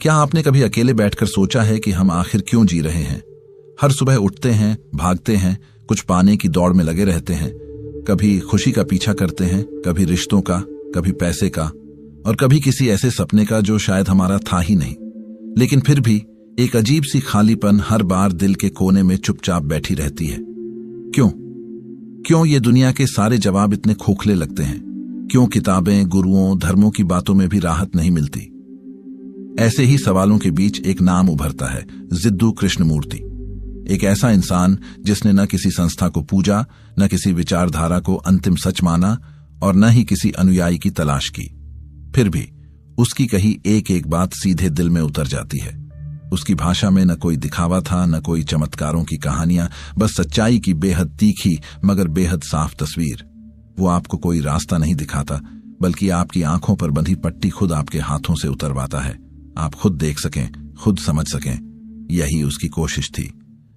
क्या आपने कभी अकेले बैठकर सोचा है कि हम आखिर क्यों जी रहे हैं? हर सुबह उठते हैं, भागते हैं, कुछ पाने की दौड़ में लगे रहते हैं। कभी खुशी का पीछा करते हैं, कभी रिश्तों का, कभी पैसे का, और कभी किसी ऐसे सपने का जो शायद हमारा था ही नहीं। लेकिन फिर भी एक अजीब सी खालीपन हर बार दिल के कोने में चुपचाप बैठी रहती है। क्यों ये दुनिया के सारे जवाब इतने खोखले लगते हैं? क्यों किताबें, गुरुओं, धर्मों की बातों में भी राहत नहीं मिलती? ऐसे ही सवालों के बीच एक नाम उभरता है, जिद्दू कृष्णमूर्ति। एक ऐसा इंसान जिसने न किसी संस्था को पूजा, न किसी विचारधारा को अंतिम सच माना और न ही किसी अनुयायी की तलाश की। फिर भी उसकी कही एक एक बात सीधे दिल में उतर जाती है। उसकी भाषा में न कोई दिखावा था, न कोई चमत्कारों की कहानियां, बस सच्चाई की बेहद तीखी मगर बेहद साफ तस्वीर। वो आपको कोई रास्ता नहीं दिखाता, बल्कि आपकी आंखों पर बंधी पट्टी खुद आपके हाथों से उतरवाता है। आप खुद देख सकें, खुद समझ सकें। यही उसकी कोशिश थी।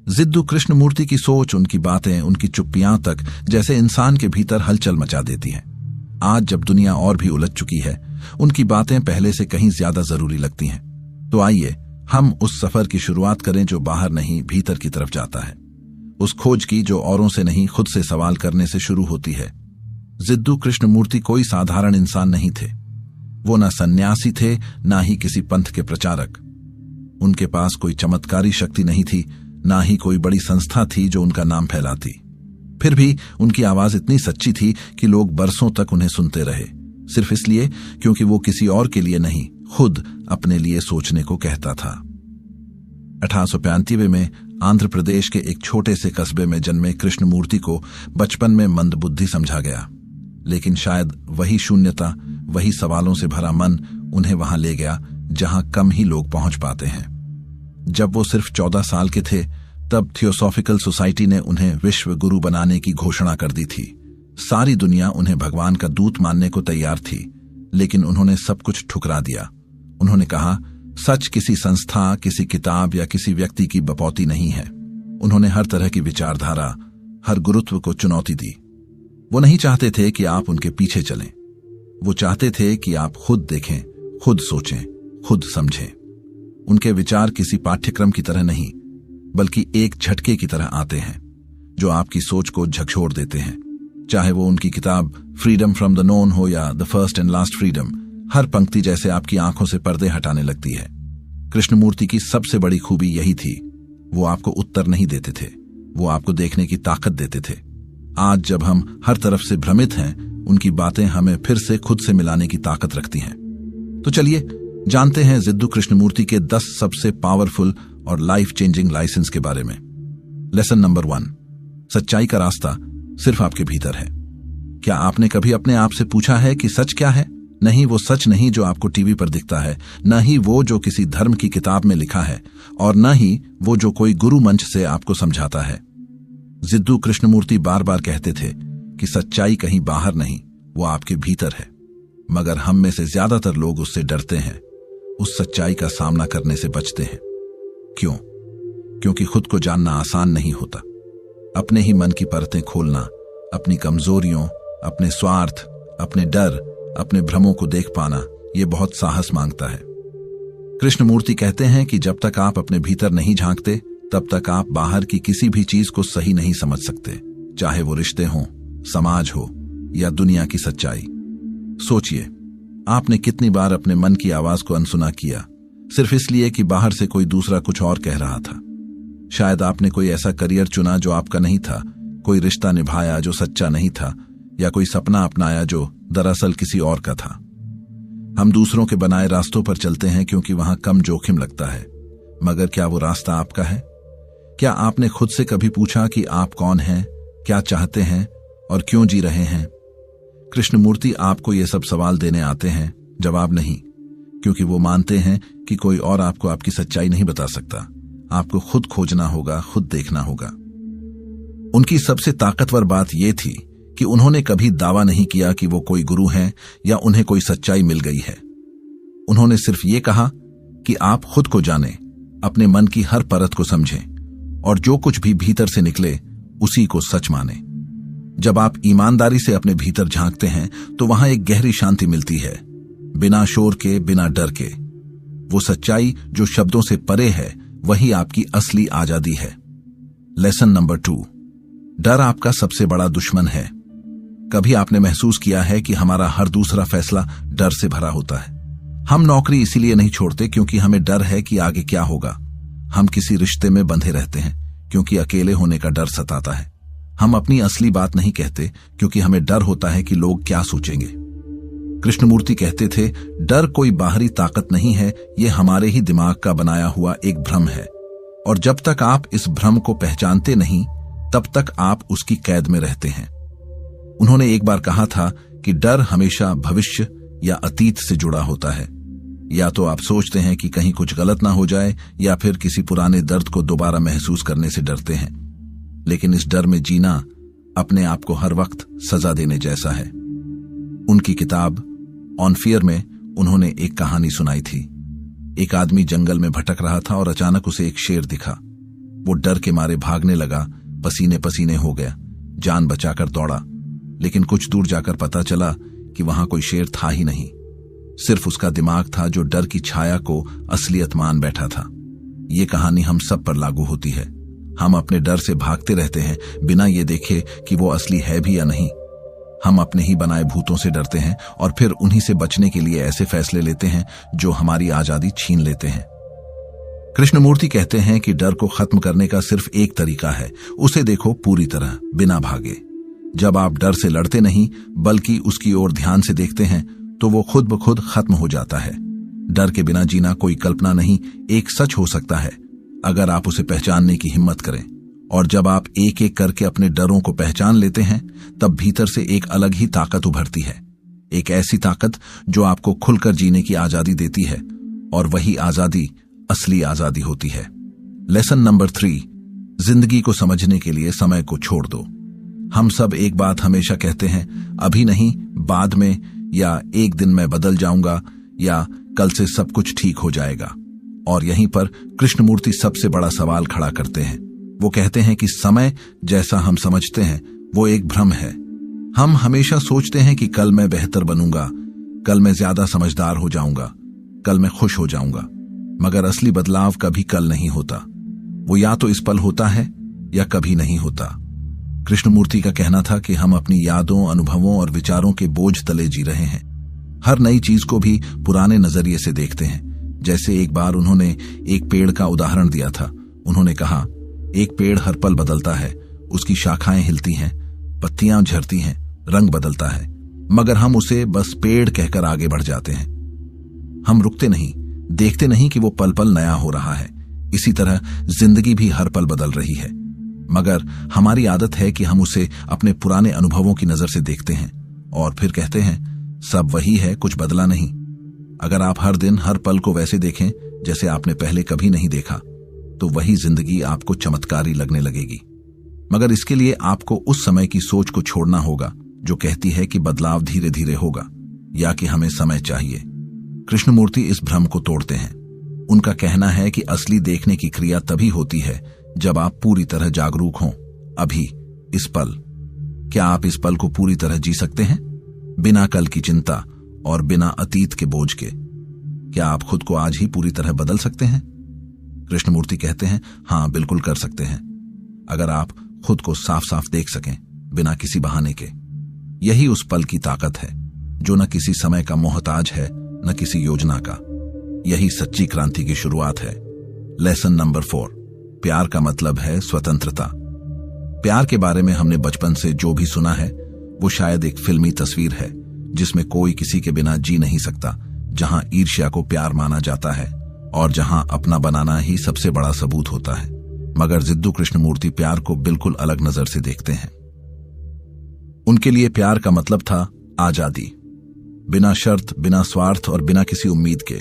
जिद्दू कृष्णमूर्ति की सोच, उनकी बातें, उनकी चुप्पियां तक जैसे इंसान के भीतर हलचल मचा देती हैं। आज जब दुनिया और भी उलझ चुकी है, उनकी बातें पहले से कहीं ज्यादा जरूरी लगती हैं। तो आइए हम उस सफर की शुरुआत करें जो बाहर नहीं, भीतर की तरफ जाता है। उस खोज की जो औरों से नहीं, खुद से सवाल करने से शुरू होती है। जिद्दू कृष्णमूर्ति कोई साधारण इंसान नहीं थे। वो ना सन्यासी थे, ना ही किसी पंथ के प्रचारक। उनके पास कोई चमत्कारी शक्ति नहीं थी, ना ही कोई बड़ी संस्था थी जो उनका नाम फैलाती। फिर भी उनकी आवाज इतनी सच्ची थी कि लोग बरसों तक उन्हें सुनते रहे, सिर्फ इसलिए क्योंकि वो किसी और के लिए नहीं, खुद अपने लिए सोचने को कहता था। 1895 में आंध्र प्रदेश के एक छोटे से कस्बे में जन्मे कृष्णमूर्ति को बचपन में मंदबुद्धि समझा गया। लेकिन शायद वही शून्यता, वही सवालों से भरा मन उन्हें वहां ले गया जहां कम ही लोग पहुंच पाते हैं। जब वो सिर्फ 14 साल के थे, तब थियोसॉफिकल सोसाइटी ने उन्हें विश्व गुरु बनाने की घोषणा कर दी थी। सारी दुनिया उन्हें भगवान का दूत मानने को तैयार थी, लेकिन उन्होंने सब कुछ ठुकरा दिया। उन्होंने कहा, सच किसी संस्था, किसी किताब या किसी व्यक्ति की बपौती नहीं है। उन्होंने हर तरह की विचारधारा, हर गुरुत्व को चुनौती दी। वो नहीं चाहते थे कि आप उनके पीछे चलें। वो चाहते थे कि आप खुद देखें, खुद सोचें, खुद समझें। उनके विचार किसी पाठ्यक्रम की तरह नहीं, बल्कि एक झटके की तरह आते हैं जो आपकी सोच को झकझोर देते हैं। चाहे वो उनकी किताब फ्रीडम फ्रॉम द नोन हो या the first and last freedom, हर पंक्ति जैसे आपकी आंखों से पर्दे हटाने लगती है। कृष्णमूर्ति की सबसे बड़ी खूबी यही थी, वो आपको उत्तर नहीं देते थे, वो आपको देखने की ताकत देते थे। आज जब हम हर तरफ से भ्रमित हैं, उनकी बातें हमें फिर से खुद से मिलाने की ताकत रखती हैं। तो चलिए जानते हैं जिद्दू कृष्णमूर्ति के 10 सबसे पावरफुल और लाइफ चेंजिंग लाइसेंस के बारे में। लेसन नंबर 1, सच्चाई का रास्ता सिर्फ आपके भीतर है। क्या आपने कभी अपने आप से पूछा है कि सच क्या है? नहीं वो सच नहीं जो आपको टीवी पर दिखता है, न ही वो जो किसी धर्म की किताब में लिखा है, और न ही वो जो कोई गुरु मंच से आपको समझाता है। जिद्दू कृष्णमूर्ति बार बार कहते थे कि सच्चाई कहीं बाहर नहीं, वो आपके भीतर है। मगर हम में से ज्यादातर लोग उससे डरते हैं, उस सच्चाई का सामना करने से बचते हैं। क्यों? क्योंकि खुद को जानना आसान नहीं होता। अपने ही मन की परतें खोलना, अपनी कमजोरियों, अपने स्वार्थ, अपने डर, अपने भ्रमों को देख पाना, यह बहुत साहस मांगता है। कृष्णमूर्ति कहते हैं कि जब तक आप अपने भीतर नहीं झांकते, तब तक आप बाहर की किसी भी चीज को सही नहीं समझ सकते, चाहे वो रिश्ते हों, समाज हो या दुनिया की सच्चाई। सोचिए, आपने कितनी बार अपने मन की आवाज को अनसुना किया, सिर्फ इसलिए कि बाहर से कोई दूसरा कुछ और कह रहा था। शायद आपने कोई ऐसा करियर चुना जो आपका नहीं था, कोई रिश्ता निभाया जो सच्चा नहीं था, या कोई सपना अपनाया जो दरअसल किसी और का था। हम दूसरों के बनाए रास्तों पर चलते हैं क्योंकि वहां कम जोखिम लगता है, मगर क्या वो रास्ता आपका है? क्या आपने खुद से कभी पूछा कि आप कौन हैं, क्या चाहते हैं और क्यों जी रहे हैं? कृष्णमूर्ति आपको ये सब सवाल देने आते हैं, जवाब नहीं, क्योंकि वो मानते हैं कि कोई और आपको आपकी सच्चाई नहीं बता सकता। आपको खुद खोजना होगा, खुद देखना होगा। उनकी सबसे ताकतवर बात यह थी कि उन्होंने कभी दावा नहीं किया कि वो कोई गुरु हैं या उन्हें कोई सच्चाई मिल गई है। उन्होंने सिर्फ ये कहा कि आप खुद को जानें, अपने मन की हर परत को समझें और जो कुछ भी भीतर से निकले उसी को सच मानें। जब आप ईमानदारी से अपने भीतर झांकते हैं तो वहां एक गहरी शांति मिलती है, बिना शोर के, बिना डर के। वो सच्चाई जो शब्दों से परे है, वही आपकी असली आजादी है। लेसन नंबर 2, डर आपका सबसे बड़ा दुश्मन है। कभी आपने महसूस किया है कि हमारा हर दूसरा फैसला डर से भरा होता है। हम नौकरी इसीलिए नहीं छोड़ते क्योंकि हमें डर है कि आगे क्या होगा। हम किसी रिश्ते में बंधे रहते हैं क्योंकि अकेले होने का डर सताता है। हम अपनी असली बात नहीं कहते क्योंकि हमें डर होता है कि लोग क्या सोचेंगे। कृष्णमूर्ति कहते थे, डर कोई बाहरी ताकत नहीं है, ये हमारे ही दिमाग का बनाया हुआ एक भ्रम है, और जब तक आप इस भ्रम को पहचानते नहीं तब तक आप उसकी कैद में रहते हैं। उन्होंने एक बार कहा था कि डर हमेशा भविष्य या अतीत से जुड़ा होता है। या तो आप सोचते हैं कि कहीं कुछ गलत ना हो जाए, या फिर किसी पुराने दर्द को दोबारा महसूस करने से डरते हैं। लेकिन इस डर में जीना अपने आप को हर वक्त सजा देने जैसा है। उनकी किताब ऑन फियर में उन्होंने एक कहानी सुनाई थी। एक आदमी जंगल में भटक रहा था और अचानक उसे एक शेर दिखा। वो डर के मारे भागने लगा, पसीने पसीने हो गया, जान बचाकर दौड़ा, लेकिन कुछ दूर जाकर पता चला कि वहां कोई शेर था ही नहीं। सिर्फ उसका दिमाग था जो डर की छाया को असलियत मान बैठा था। ये कहानी हम सब पर लागू होती है। हम अपने डर से भागते रहते हैं बिना ये देखे कि वो असली है भी या नहीं। हम अपने ही बनाए भूतों से डरते हैं और फिर उन्हीं से बचने के लिए ऐसे फैसले लेते हैं जो हमारी आजादी छीन लेते हैं। कृष्णमूर्ति कहते हैं कि डर को खत्म करने का सिर्फ एक तरीका है, उसे देखो पूरी तरह, बिना भागे। जब आप डर से लड़ते नहीं बल्कि उसकी ओर ध्यान से देखते हैं तो वो खुद ब खुद खत्म हो जाता है। डर के बिना जीना कोई कल्पना नहीं, एक सच हो सकता है अगर आप उसे पहचानने की हिम्मत करें। और जब आप एक एक करके अपने डरों को पहचान लेते हैं तब भीतर से एक अलग ही ताकत उभरती है, एक ऐसी ताकत जो आपको खुलकर जीने की आजादी देती है, और वही आजादी असली आजादी होती है। लेसन नंबर 3, जिंदगी को समझने के लिए समय को छोड़ दो। हम सब एक बात हमेशा कहते हैं, अभी नहीं, बाद में, या एक दिन मैं बदल जाऊंगा, या कल से सब कुछ ठीक हो जाएगा। और यहीं पर कृष्णमूर्ति सबसे बड़ा सवाल खड़ा करते हैं। वो कहते हैं कि समय जैसा हम समझते हैं वो एक भ्रम है। हम हमेशा सोचते हैं कि कल मैं बेहतर बनूंगा, कल मैं ज्यादा समझदार हो जाऊंगा, कल मैं खुश हो जाऊंगा, मगर असली बदलाव कभी कल नहीं होता। वो या तो इस पल होता है या कभी नहीं होता। कृष्णमूर्ति का कहना था कि हम अपनी यादों, अनुभवों और विचारों के बोझ तले जी रहे हैं। हर नई चीज को भी पुराने नजरिए से देखते हैं। जैसे एक बार उन्होंने एक पेड़ का उदाहरण दिया था। उन्होंने कहा, एक पेड़ हर पल बदलता है, उसकी शाखाएं हिलती हैं, पत्तियां झरती हैं, रंग बदलता है, मगर हम उसे बस पेड़ कहकर आगे बढ़ जाते हैं। हम रुकते नहीं, देखते नहीं कि वो पल पल नया हो रहा है। इसी तरह जिंदगी भी हर पल बदल रही है, मगर हमारी आदत है कि हम उसे अपने पुराने अनुभवों की नजर से देखते हैं और फिर कहते हैं सब वही है, कुछ बदला नहीं। अगर आप हर दिन हर पल को वैसे देखें जैसे आपने पहले कभी नहीं देखा तो वही जिंदगी आपको चमत्कारी लगने लगेगी। मगर इसके लिए आपको उस समय की सोच को छोड़ना होगा जो कहती है कि बदलाव धीरे धीरे होगा या कि हमें समय चाहिए। कृष्णमूर्ति इस भ्रम को तोड़ते हैं। उनका कहना है कि असली देखने की क्रिया तभी होती है जब आप पूरी तरह जागरूक हों। अभी, इस पल। क्या आप इस पल को पूरी तरह जी सकते हैं, बिना कल की चिंता और बिना अतीत के बोझ के? क्या आप खुद को आज ही पूरी तरह बदल सकते हैं? कृष्णमूर्ति कहते हैं, हाँ, बिल्कुल कर सकते हैं, अगर आप खुद को साफ साफ देख सकें बिना किसी बहाने के। यही उस पल की ताकत है जो न किसी समय का मोहताज है न किसी योजना का। यही सच्ची क्रांति की शुरुआत है। लेसन नंबर 4, प्यार का मतलब है स्वतंत्रता। प्यार के बारे में हमने बचपन से जो भी सुना है वो शायद एक फिल्मी तस्वीर है जिसमें कोई किसी के बिना जी नहीं सकता, जहां ईर्ष्या को प्यार माना जाता है और जहां अपना बनाना ही सबसे बड़ा सबूत होता है। मगर जिद्दू कृष्णमूर्ति प्यार को बिल्कुल अलग नजर से देखते हैं। उनके लिए प्यार का मतलब था आजादी, बिना शर्त, बिना स्वार्थ और बिना किसी उम्मीद के।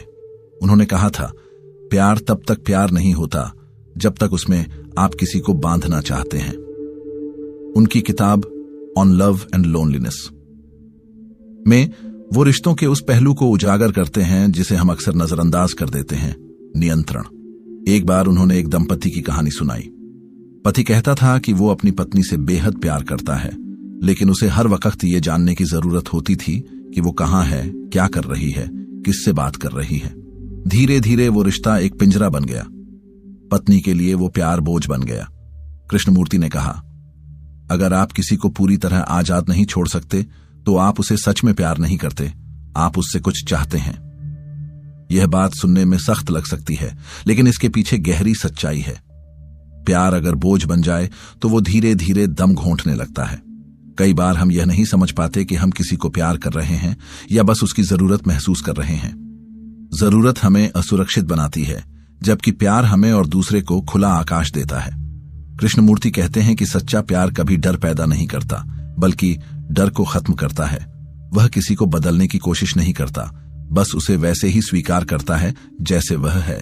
उन्होंने कहा था, प्यार तब तक प्यार नहीं होता जब तक उसमें आप किसी को बांधना चाहते हैं। उनकी किताब ऑन लव एंड लोनलीनेस में वो रिश्तों के उस पहलू को उजागर करते हैं जिसे हम अक्सर नजरअंदाज कर देते हैं, नियंत्रण। एक बार उन्होंने एक दंपति की कहानी सुनाई। पति कहता था कि वो अपनी पत्नी से बेहद प्यार करता है, लेकिन उसे हर वक्त ये जानने की जरूरत होती थी कि वो कहाँ है, क्या कर रही है, किससे बात कर रही है। धीरे धीरे वो रिश्ता एक पिंजरा बन गया। पत्नी के लिए वो प्यार बोझ बन गया। कृष्णमूर्ति ने कहा, अगर आप किसी को पूरी तरह आजाद नहीं छोड़ सकते तो आप उसे सच में प्यार नहीं करते, आप उससे कुछ चाहते हैं। यह बात सुनने में सख्त लग सकती है, लेकिन इसके पीछे गहरी सच्चाई है। प्यार अगर बोझ बन जाए तो वो धीरे धीरे दम घोंटने लगता है। कई बार हम यह नहीं समझ पाते कि हम किसी को प्यार कर रहे हैं या बस उसकी जरूरत महसूस कर रहे हैं। जरूरत हमें असुरक्षित बनाती है, जबकि प्यार हमें और दूसरे को खुला आकाश देता है। कृष्णमूर्ति कहते हैं कि सच्चा प्यार कभी डर पैदा नहीं करता, बल्कि डर को खत्म करता है। वह किसी को बदलने की कोशिश नहीं करता, बस उसे वैसे ही स्वीकार करता है जैसे वह है।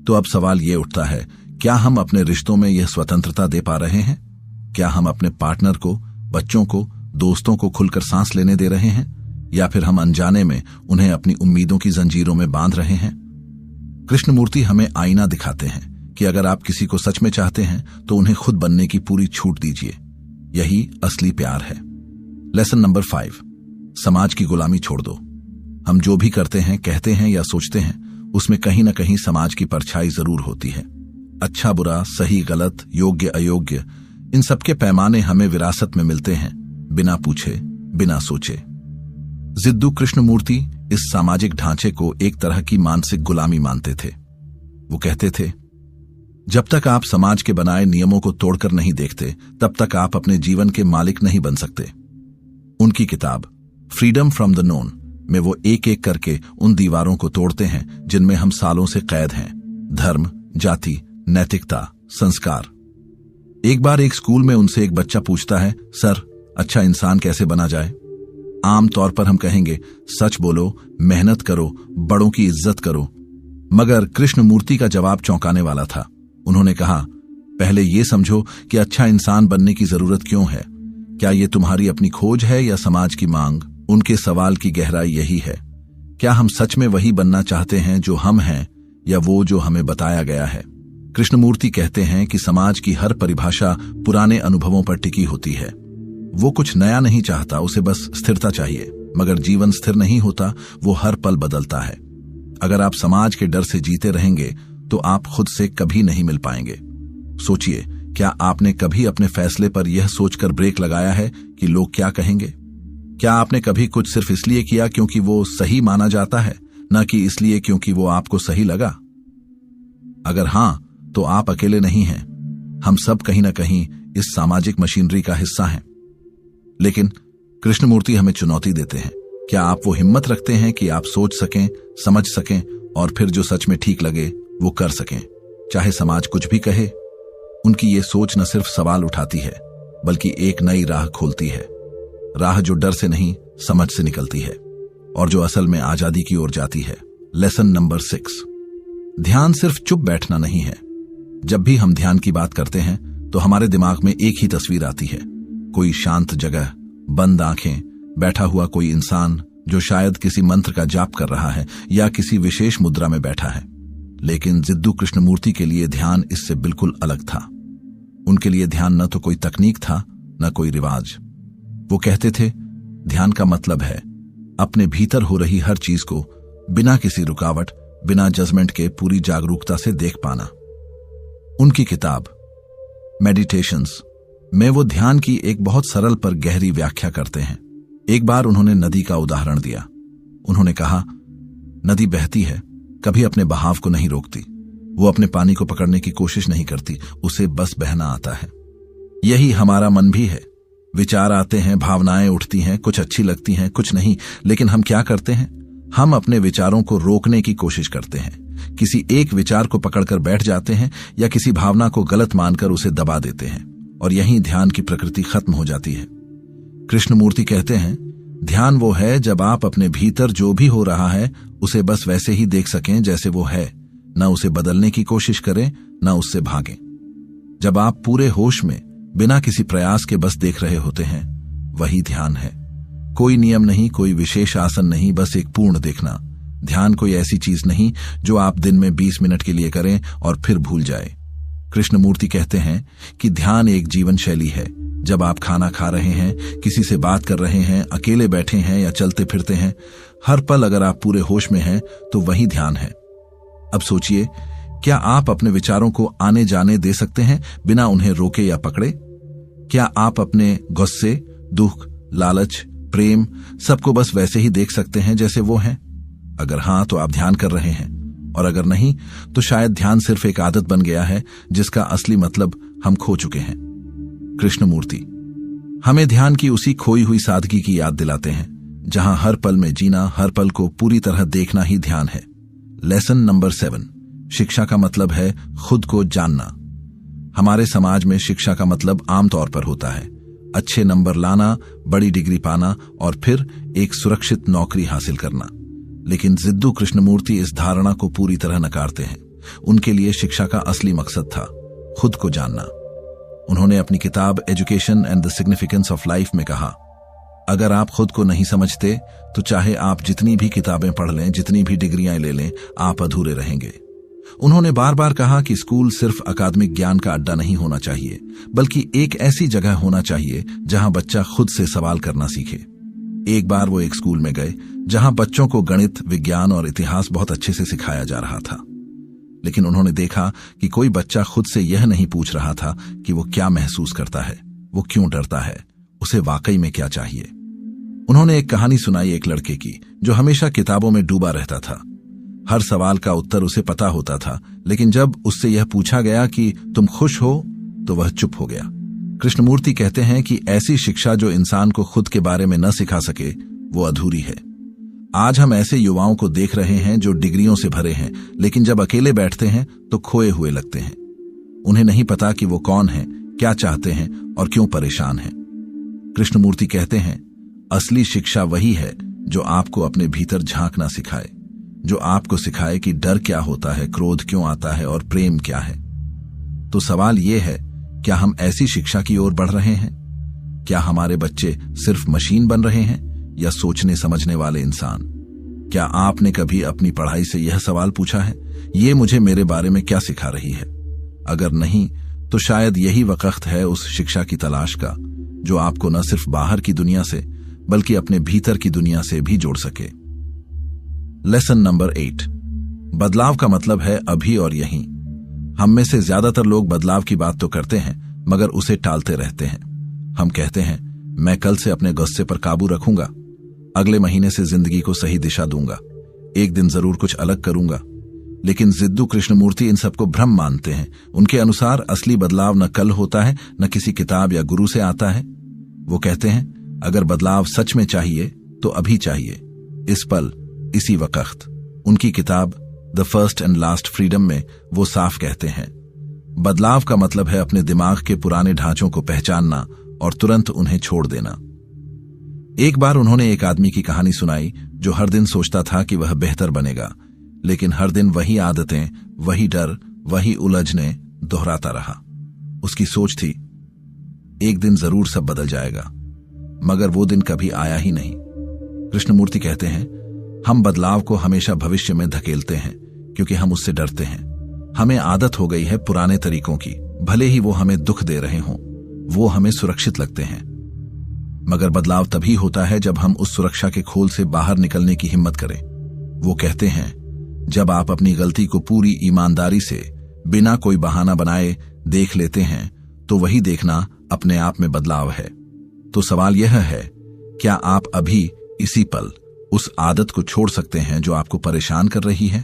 तो अब सवाल ये उठता है, क्या हम अपने रिश्तों में यह स्वतंत्रता दे पा रहे हैं? क्या हम अपने पार्टनर को, बच्चों को, दोस्तों को खुलकर सांस लेने दे रहे हैं, या फिर हम अनजाने में उन्हें अपनी उम्मीदों की जंजीरों में बांध रहे हैं? कृष्णमूर्ति हमें आईना दिखाते हैं कि अगर आप किसी को सच में चाहते हैं तो उन्हें खुद बनने की पूरी छूट दीजिए। यही असली प्यार है। लेसन नंबर 5, समाज की गुलामी छोड़ दो। हम जो भी करते हैं, कहते हैं या सोचते हैं, उसमें कहीं ना कहीं समाज की परछाई जरूर होती है। अच्छा बुरा, सही गलत, योग्य अयोग्य, इन सबके पैमाने हमें विरासत में मिलते हैं, बिना पूछे, बिना सोचे। जिद्दू कृष्णमूर्ति इस सामाजिक ढांचे को एक तरह की मानसिक गुलामी मानते थे। वो कहते थे, जब तक आप समाज के बनाए नियमों को तोड़कर नहीं देखते, तब तक आप अपने जीवन के मालिक नहीं बन सकते। उनकी किताब फ्रीडम फ्रॉम द नोन में वो एक एक करके उन दीवारों को तोड़ते हैं जिनमें हम सालों से कैद हैं। धर्म, जाति, नैतिकता, संस्कार। एक बार एक स्कूल में उनसे एक बच्चा पूछता है, सर, अच्छा इंसान कैसे बना जाए? आम तौर पर हम कहेंगे, सच बोलो, मेहनत करो, बड़ों की इज्जत करो। मगर कृष्णमूर्ति का जवाब चौंकाने वाला था। उन्होंने कहा, पहले ये समझो कि अच्छा इंसान बनने की जरूरत क्यों है। क्या ये तुम्हारी अपनी खोज है या समाज की मांग? उनके सवाल की गहराई यही है, क्या हम सच में वही बनना चाहते हैं जो हम हैं, या वो जो हमें बताया गया है? कृष्णमूर्ति कहते हैं कि समाज की हर परिभाषा पुराने अनुभवों पर टिकी होती है। वो कुछ नया नहीं चाहता, उसे बस स्थिरता चाहिए। मगर जीवन स्थिर नहीं होता, वो हर पल बदलता है। अगर आप समाज के डर से जीते रहेंगे तो आप खुद से कभी नहीं मिल पाएंगे। सोचिए, क्या आपने कभी अपने फैसले पर यह सोचकर ब्रेक लगाया है कि लोग क्या कहेंगे? क्या आपने कभी कुछ सिर्फ इसलिए किया क्योंकि वो सही माना जाता है, न कि इसलिए क्योंकि वो आपको सही लगा? अगर हां, तो आप अकेले नहीं हैं। हम सब कहीं ना कहीं इस सामाजिक मशीनरी का हिस्सा हैं। लेकिन कृष्णमूर्ति हमें चुनौती देते हैं। क्या आप वो हिम्मत रखते हैं कि आप सोच सकें, समझ सकें और फिर जो सच में ठीक लगे वो कर सकें, चाहे समाज कुछ भी कहे? उनकी ये सोच न सिर्फ सवाल उठाती है, बल्कि एक नई राह खोलती है। राह जो डर से नहीं, समझ से निकलती है, और जो असल में आजादी की ओर जाती है। लेसन नंबर 6, ध्यान सिर्फ चुप बैठना नहीं है। जब भी हम ध्यान की बात करते हैं तो हमारे दिमाग में एक ही तस्वीर आती है, कोई शांत जगह, बंद आंखें, बैठा हुआ कोई इंसान जो शायद किसी मंत्र का जाप कर रहा है या किसी विशेष मुद्रा में बैठा है। लेकिन जिद्दू कृष्णमूर्ति के लिए ध्यान इससे बिल्कुल अलग था। उनके लिए ध्यान न तो कोई तकनीक था, न कोई रिवाज। वो कहते थे, ध्यान का मतलब है अपने भीतर हो रही हर चीज को बिना किसी रुकावट, बिना जजमेंट के पूरी जागरूकता से देख पाना। उनकी किताब मेडिटेशंस में वो ध्यान की एक बहुत सरल पर गहरी व्याख्या करते हैं। एक बार उन्होंने नदी का उदाहरण दिया। उन्होंने कहा, नदी बहती है, कभी अपने बहाव को नहीं रोकती। वो अपने पानी को पकड़ने की कोशिश नहीं करती, उसे बस बहना आता है। यही हमारा मन भी है। विचार आते हैं, भावनाएं उठती हैं, कुछ अच्छी लगती हैं, कुछ नहीं। लेकिन हम क्या करते हैं? हम अपने विचारों को रोकने की कोशिश करते हैं। किसी एक विचार को पकड़कर बैठ जाते हैं या किसी भावना को गलत मानकर उसे दबा देते हैं, और यहीं ध्यान की प्रकृति खत्म हो जाती है। कृष्णमूर्ति कहते हैं, ध्यान वो है जब आप अपने भीतर जो भी हो रहा है उसे बस वैसे ही देख सकें जैसे वो है, न उसे बदलने की कोशिश करें, न उससे भागें। जब आप पूरे होश में बिना किसी प्रयास के बस देख रहे होते हैं, वही ध्यान है। कोई नियम नहीं, कोई विशेष आसन नहीं, बस एक पूर्ण देखना। ध्यान कोई ऐसी चीज नहीं जो आप दिन में 20 मिनट के लिए करें और फिर भूल जाए। कृष्णमूर्ति कहते हैं कि ध्यान एक जीवन शैली है। जब आप खाना खा रहे हैं, किसी से बात कर रहे हैं, अकेले बैठे हैं या चलते फिरते हैं, हर पल अगर आप पूरे होश में हैं तो वही ध्यान है। अब सोचिए, क्या आप अपने विचारों को आने जाने दे सकते हैं बिना उन्हें रोके या पकड़े? क्या आप अपने गुस्से, दुख, लालच, प्रेम सबको बस वैसे ही देख सकते हैं जैसे वो हैं? अगर हां तो आप ध्यान कर रहे हैं, और अगर नहीं तो शायद ध्यान सिर्फ एक आदत बन गया है जिसका असली मतलब हम खो चुके हैं। कृष्णमूर्ति हमें ध्यान की उसी खोई हुई सादगी की याद दिलाते हैं जहां हर पल में जीना, हर पल को पूरी तरह देखना ही ध्यान है। लेसन नंबर 7, शिक्षा का मतलब है खुद को जानना। हमारे समाज में शिक्षा का मतलब आमतौर पर होता है अच्छे नंबर लाना, बड़ी डिग्री पाना और फिर एक सुरक्षित नौकरी हासिल करना। लेकिन जिद्दू कृष्णमूर्ति इस धारणा को पूरी तरह नकारते हैं। उनके लिए शिक्षा का असली मकसद था खुद को जानना। उन्होंने अपनी किताब education and the significance of life में कहा, अगर आप खुद को नहीं समझते तो चाहे आप जितनी भी किताबें पढ़ लें, जितनी भी डिग्रियां ले लें, आप अधूरे रहेंगे। उन्होंने बार बार कहा कि स्कूल सिर्फ अकादमिक ज्ञान का अड्डा नहीं होना चाहिए, बल्कि एक ऐसी जगह होना चाहिए जहां बच्चा खुद से सवाल करना सीखे। एक बार वो एक स्कूल में गए जहां बच्चों को गणित, विज्ञान और इतिहास बहुत अच्छे से सिखाया जा रहा था, लेकिन उन्होंने देखा कि कोई बच्चा खुद से यह नहीं पूछ रहा था कि वो क्या महसूस करता है, वो क्यों डरता है, उसे वाकई में क्या चाहिए। उन्होंने एक कहानी सुनाई एक लड़के की जो हमेशा किताबों में डूबा रहता था। हर सवाल का उत्तर उसे पता होता था, लेकिन जब उससे यह पूछा गया कि तुम खुश हो, तो वह चुप हो गया। कृष्णमूर्ति कहते हैं कि ऐसी शिक्षा जो इंसान को खुद के बारे में न सिखा सके, वो अधूरी है। आज हम ऐसे युवाओं को देख रहे हैं जो डिग्रियों से भरे हैं, लेकिन जब अकेले बैठते हैं तो खोए हुए लगते हैं। उन्हें नहीं पता कि वो कौन हैं, क्या चाहते हैं और क्यों परेशान हैं। कृष्णमूर्ति कहते हैं, असली शिक्षा वही है जो आपको अपने भीतर झांकना सिखाए, जो आपको सिखाए कि डर क्या होता है, क्रोध क्यों आता है और प्रेम क्या है। तो सवाल यह है, क्या हम ऐसी शिक्षा की ओर बढ़ रहे हैं? क्या हमारे बच्चे सिर्फ मशीन बन रहे हैं या सोचने समझने वाले इंसान? क्या आपने कभी अपनी पढ़ाई से यह सवाल पूछा है, ये मुझे मेरे बारे में क्या सिखा रही है? अगर नहीं, तो शायद यही वक्त है उस शिक्षा की तलाश का जो आपको न सिर्फ बाहर की दुनिया से बल्कि अपने भीतर की दुनिया से भी जोड़ सके। लेसन नंबर 8, बदलाव का मतलब है अभी और यहीं। हम में से ज्यादातर लोग बदलाव की बात तो करते हैं, मगर उसे टालते रहते हैं। हम कहते हैं, मैं कल से अपने गुस्से पर काबू रखूंगा, अगले महीने से जिंदगी को सही दिशा दूंगा, एक दिन जरूर कुछ अलग करूंगा। लेकिन जिद्दू कृष्णमूर्ति इन सबको भ्रम मानते हैं। उनके अनुसार असली बदलाव न कल होता है, न किसी किताब या गुरु से आता है। वो कहते हैं, अगर बदलाव सच में चाहिए तो अभी चाहिए, इस पल, इसी वक्त। उनकी किताब the first and last freedom में वो साफ कहते हैं, बदलाव का मतलब है अपने दिमाग के पुराने ढांचों को पहचानना और तुरंत उन्हें छोड़ देना। एक बार उन्होंने एक आदमी की कहानी सुनाई जो हर दिन सोचता था कि वह बेहतर बनेगा, लेकिन हर दिन वही आदतें, वही डर, वही उलझने दोहराता रहा। उसकी सोच थी, एक दिन जरूर सब बदल जाएगा, मगर वो दिन कभी आया ही नहीं। कृष्णमूर्ति कहते हैं, हम बदलाव को हमेशा भविष्य में धकेलते हैं क्योंकि हम उससे डरते हैं। हमें आदत हो गई है पुराने तरीकों की, भले ही वो हमें दुख दे रहे हों, वो हमें सुरक्षित लगते हैं। मगर बदलाव तभी होता है जब हम उस सुरक्षा के खोल से बाहर निकलने की हिम्मत करें। वो कहते हैं, जब आप अपनी गलती को पूरी ईमानदारी से, बिना कोई बहाना बनाए देख लेते हैं, तो वही देखना अपने आप में बदलाव है। तो सवाल यह है, क्या आप अभी इसी पल उस आदत को छोड़ सकते हैं जो आपको परेशान कर रही है?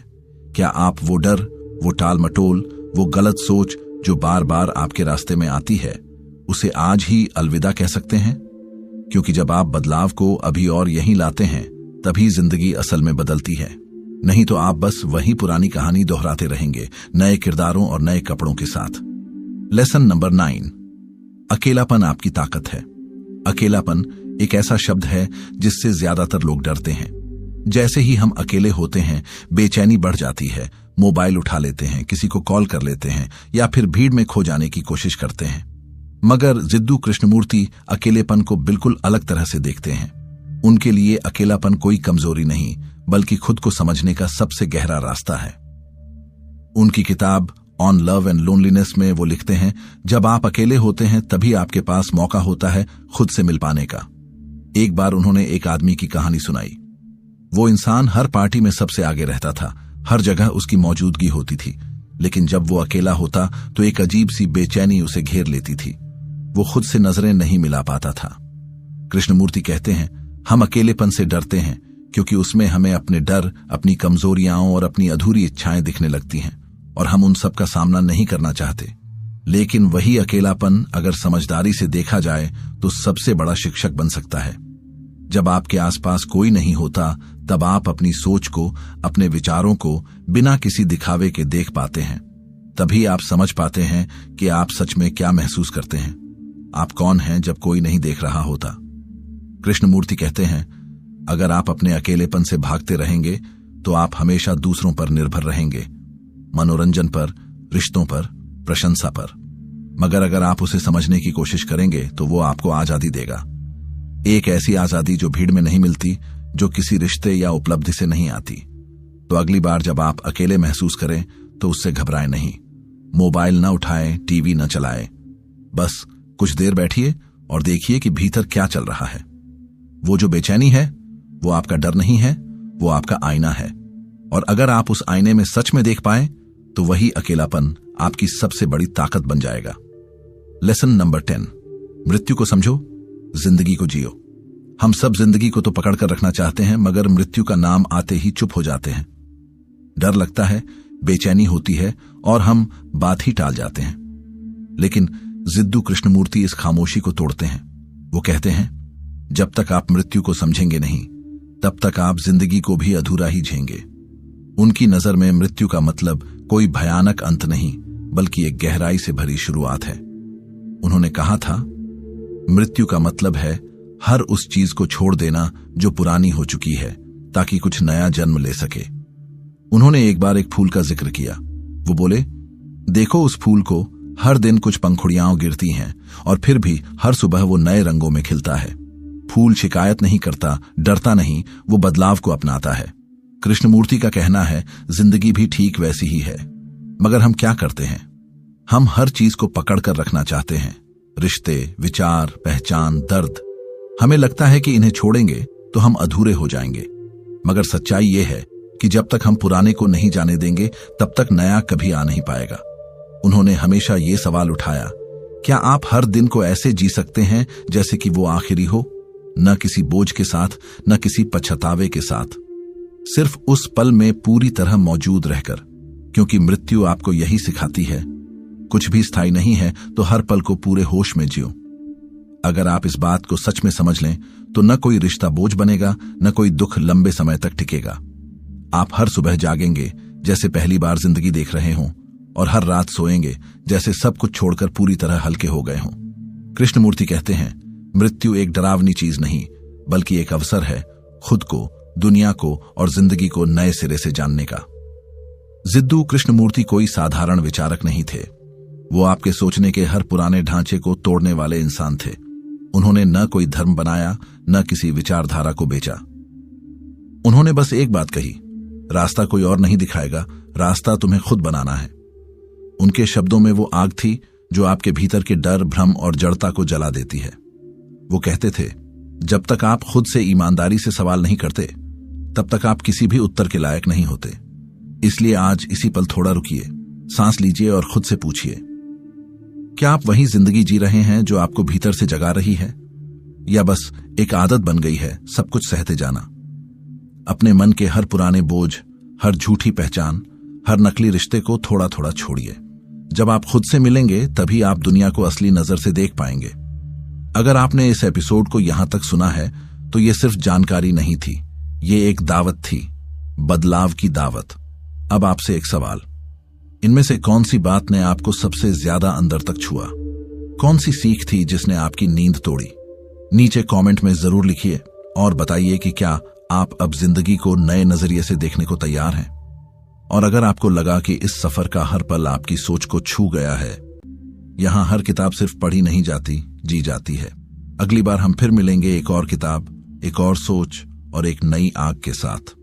क्या आप वो डर, वो टाल मटोल, वो गलत सोच जो बार बार आपके रास्ते में आती है, उसे आज ही अलविदा कह सकते हैं? क्योंकि जब आप बदलाव को अभी और यहीं लाते हैं, तभी जिंदगी असल में बदलती है। नहीं तो आप बस वही पुरानी कहानी दोहराते रहेंगे, नए किरदारों और नए कपड़ों के साथ। लेसन नंबर 9, अकेलापन आपकी ताकत है। अकेलापन एक ऐसा शब्द है जिससे ज्यादातर लोग डरते हैं। जैसे ही हम अकेले होते हैं, बेचैनी बढ़ जाती है, मोबाइल उठा लेते हैं, किसी को कॉल कर लेते हैं या फिर भीड़ में खो जाने की कोशिश करते हैं। मगर जिद्दू कृष्णमूर्ति अकेलेपन को बिल्कुल अलग तरह से देखते हैं। उनके लिए अकेलापन कोई कमजोरी नहीं, बल्कि खुद को समझने का सबसे गहरा रास्ता है। उनकी किताब ऑन लव एंड लोनलीनेस में वो लिखते हैं, जब आप अकेले होते हैं तभी आपके पास मौका होता है खुद से मिल पाने का। एक बार उन्होंने एक आदमी की कहानी सुनाई। वो इंसान हर पार्टी में सबसे आगे रहता था, हर जगह उसकी मौजूदगी होती थी, लेकिन जब वो अकेला होता तो एक अजीब सी बेचैनी उसे घेर लेती थी। वो खुद से नजरें नहीं मिला पाता था। कृष्णमूर्ति कहते हैं, हम अकेलेपन से डरते हैं क्योंकि उसमें हमें अपने डर, अपनी कमजोरियां और अपनी अधूरी इच्छाएं दिखने लगती हैं और हम उन सब का सामना नहीं करना चाहते। लेकिन वही अकेलापन अगर समझदारी से देखा जाए तो सबसे बड़ा शिक्षक बन सकता है। जब आपके आसपास कोई नहीं होता तब आप अपनी सोच को, अपने विचारों को बिना किसी दिखावे के देख पाते हैं। तभी आप समझ पाते हैं कि आप सच में क्या महसूस करते हैं, आप कौन हैं जब कोई नहीं देख रहा होता। कृष्णमूर्ति कहते हैं, अगर आप अपने अकेलेपन से भागते रहेंगे तो आप हमेशा दूसरों पर निर्भर रहेंगे, मनोरंजन पर, रिश्तों पर, प्रशंसा पर। मगर अगर आप उसे समझने की कोशिश करेंगे तो वो आपको आजादी देगा। एक ऐसी आजादी जो भीड़ में नहीं मिलती, जो किसी रिश्ते या उपलब्धि से नहीं आती। तो अगली बार जब आप अकेले महसूस करें तो उससे घबराएं नहीं। मोबाइल न उठाएं, टीवी न चलाएं। बस कुछ देर बैठिए और देखिए कि भीतर क्या चल रहा है। वो जो बेचैनी है वो आपका डर नहीं है, वो आपका आईना है। और अगर आप उस आईने में सच में देख पाएं तो वही अकेलापन आपकी सबसे बड़ी ताकत बन जाएगा। लेसन नंबर 10, मृत्यु को समझो, जिंदगी को जियो। हम सब जिंदगी को तो पकड़ कर रखना चाहते हैं, मगर मृत्यु का नाम आते ही चुप हो जाते हैं। डर लगता है, बेचैनी होती है और हम बात ही टाल जाते हैं। लेकिन जिद्दू कृष्णमूर्ति इस खामोशी को तोड़ते हैं। वो कहते हैं, जब तक आप मृत्यु को समझेंगे नहीं तब तक आप जिंदगी को भी अधूरा ही झेंगे। उनकी नजर में मृत्यु का मतलब कोई भयानक अंत नहीं, बल्कि एक गहराई से भरी शुरुआत है। उन्होंने कहा था, मृत्यु का मतलब है हर उस चीज को छोड़ देना जो पुरानी हो चुकी है, ताकि कुछ नया जन्म ले सके। उन्होंने एक बार एक फूल का जिक्र किया। वो बोले, देखो उस फूल को, हर दिन कुछ पंखुड़ियां गिरती हैं और फिर भी हर सुबह वो नए रंगों में खिलता है। फूल शिकायत नहीं करता, डरता नहीं, वो बदलाव को अपनाता है। कृष्णमूर्ति का कहना है, जिंदगी भी ठीक वैसी ही है। मगर हम क्या करते हैं? हम हर चीज को पकड़ कर रखना चाहते हैं, रिश्ते, विचार, पहचान, दर्द। हमें लगता है कि इन्हें छोड़ेंगे तो हम अधूरे हो जाएंगे। मगर सच्चाई यह है कि जब तक हम पुराने को नहीं जाने देंगे तब तक नया कभी आ नहीं पाएगा। उन्होंने हमेशा ये सवाल उठाया, क्या आप हर दिन को ऐसे जी सकते हैं जैसे कि वो आखिरी हो? न किसी बोझ के साथ, न किसी पछतावे के साथ, सिर्फ उस पल में पूरी तरह मौजूद रहकर। क्योंकि मृत्यु आपको यही सिखाती है, कुछ भी स्थायी नहीं है, तो हर पल को पूरे होश में जियो। अगर आप इस बात को सच में समझ लें तो न कोई रिश्ता बोझ बनेगा, न कोई दुख लंबे समय तक टिकेगा। आप हर सुबह जागेंगे जैसे पहली बार जिंदगी देख रहे हों, और हर रात सोएंगे जैसे सब कुछ छोड़कर पूरी तरह हल्के हो गए हों। कृष्णमूर्ति कहते हैं, मृत्यु एक डरावनी चीज नहीं, बल्कि एक अवसर है खुद को, दुनिया को और जिंदगी को नए सिरे से जानने का। जिद्दू कृष्णमूर्ति कोई साधारण विचारक नहीं थे। वो आपके सोचने के हर पुराने ढांचे को तोड़ने वाले इंसान थे। उन्होंने न कोई धर्म बनाया, न किसी विचारधारा को बेचा। उन्होंने बस एक बात कही, रास्ता कोई और नहीं दिखाएगा, रास्ता तुम्हें खुद बनाना है। उनके शब्दों में वो आग थी जो आपके भीतर के डर, भ्रम और जड़ता को जला देती है। वो कहते थे, जब तक आप खुद से ईमानदारी से सवाल नहीं करते तब तक आप किसी भी उत्तर के लायक नहीं होते। इसलिए आज इसी पल थोड़ा रुकिए, सांस लीजिए और खुद से पूछिए, क्या आप वही जिंदगी जी रहे हैं जो आपको भीतर से जगा रही है, या बस एक आदत बन गई है सब कुछ सहते जाना? अपने मन के हर पुराने बोझ, हर झूठी पहचान, हर नकली रिश्ते को थोड़ा थोड़ा छोड़िए। जब आप खुद से मिलेंगे तभी आप दुनिया को असली नजर से देख पाएंगे। अगर आपने इस एपिसोड को यहां तक सुना है तो ये सिर्फ जानकारी नहीं थी, ये एक दावत थी, बदलाव की दावत। अब आपसे एक सवाल, इनमें से कौन सी बात ने आपको सबसे ज्यादा अंदर तक छुआ? कौन सी सीख थी जिसने आपकी नींद तोड़ी? नीचे कमेंट में जरूर लिखिए और बताइए कि क्या आप अब जिंदगी को नए नजरिए से देखने को तैयार हैं। और अगर आपको लगा कि इस सफर का हर पल आपकी सोच को छू गया है, यहां हर किताब सिर्फ पढ़ी नहीं जाती, जी जाती है। अगली बार हम फिर मिलेंगे एक और किताब, एक और सोच और एक नई आग के साथ।